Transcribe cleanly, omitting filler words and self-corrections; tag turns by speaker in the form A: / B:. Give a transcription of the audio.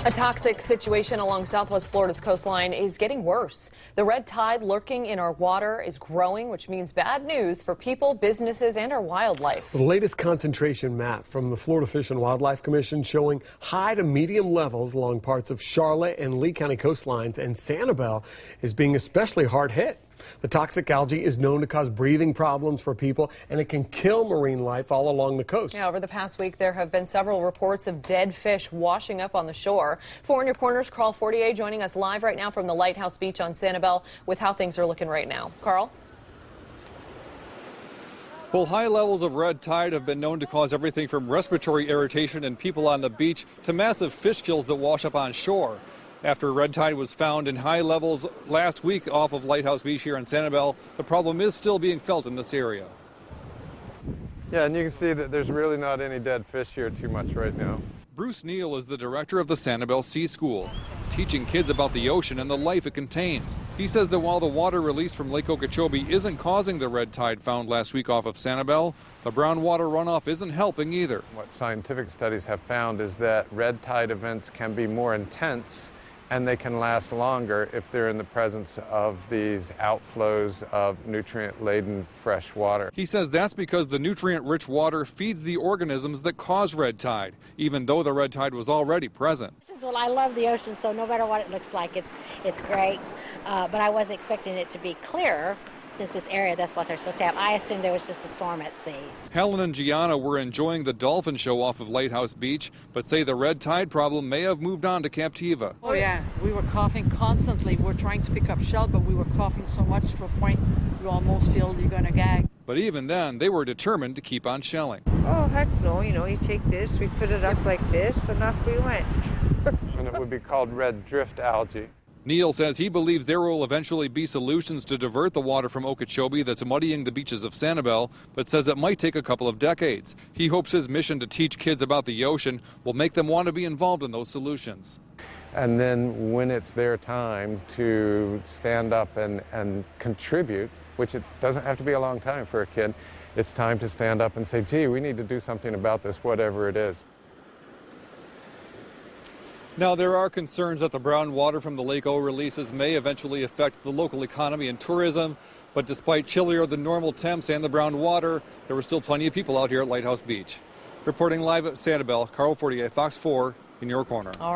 A: A toxic situation along southwest Florida's coastline is getting worse. The red tide lurking in our water is growing, which means bad news for people, businesses, and our wildlife.
B: The latest concentration map from the Florida Fish and Wildlife Commission showing high to medium levels along parts of Charlotte and Lee County coastlines, and Sanibel is being especially hard hit. The toxic algae is known to cause breathing problems for people, and it can kill marine life all along the coast.
A: Yeah, over the past week, there have been several reports of dead fish washing up on the shore. 4 in your corners, Carl Fortier joining us live right now from the Lighthouse Beach on Sanibel with how things are looking right now. Carl?
C: Well, high levels of red tide have been known to cause everything from respiratory irritation in people on the beach to massive fish kills that wash up on shore. After red tide was found in high levels last week off of Lighthouse Beach here in Sanibel, the problem is still being felt in this area.
D: Yeah, and you can see that there's really not any dead fish here too much right now.
C: Bruce Neal is the director of the Sanibel Sea School, teaching kids about the ocean and the life it contains. He says that while the water released from Lake Okeechobee isn't causing the red tide found last week off of Sanibel, the brown water runoff isn't helping either.
D: What scientific studies have found is that red tide events can be more intense and they can last longer if they're in the presence of these outflows of nutrient-laden fresh water.
C: He says that's because the nutrient-rich water feeds the organisms that cause red tide, even though the red tide was already present.
E: Well, I love the ocean, so no matter what it looks like, it's great. But I wasn't expecting it to be clearer. Since this area, that's what they're supposed to have. I assumed there was just a storm at sea.
C: Helen and Gianna were enjoying the dolphin show off of Lighthouse Beach, but say the red tide problem may have moved on to Captiva.
F: Oh yeah, we were coughing constantly. We were trying to pick up shell, but we were coughing so much to a point you almost feel you're going to gag.
C: But even then, they were determined to keep on shelling.
G: Oh, heck no, you take this, we put it up like this, and off we went.
D: And it would be called red drift algae.
C: Neal says he believes there will eventually be solutions to divert the water from Okeechobee that's muddying the beaches of Sanibel, but says it might take a couple of decades. He hopes his mission to teach kids about the ocean will make them want to be involved in those solutions.
D: And then when it's their time to stand up and contribute, which it doesn't have to be a long time for a kid, it's time to stand up and say, gee, we need to do something about this, whatever it is.
C: Now, there are concerns that the brown water from the Lake O releases may eventually affect the local economy and tourism, but despite chillier than normal temps and the brown water, there were still plenty of people out here at Lighthouse Beach. Reporting live at Sanibel, Carl Fortier, Fox 4 in your corner.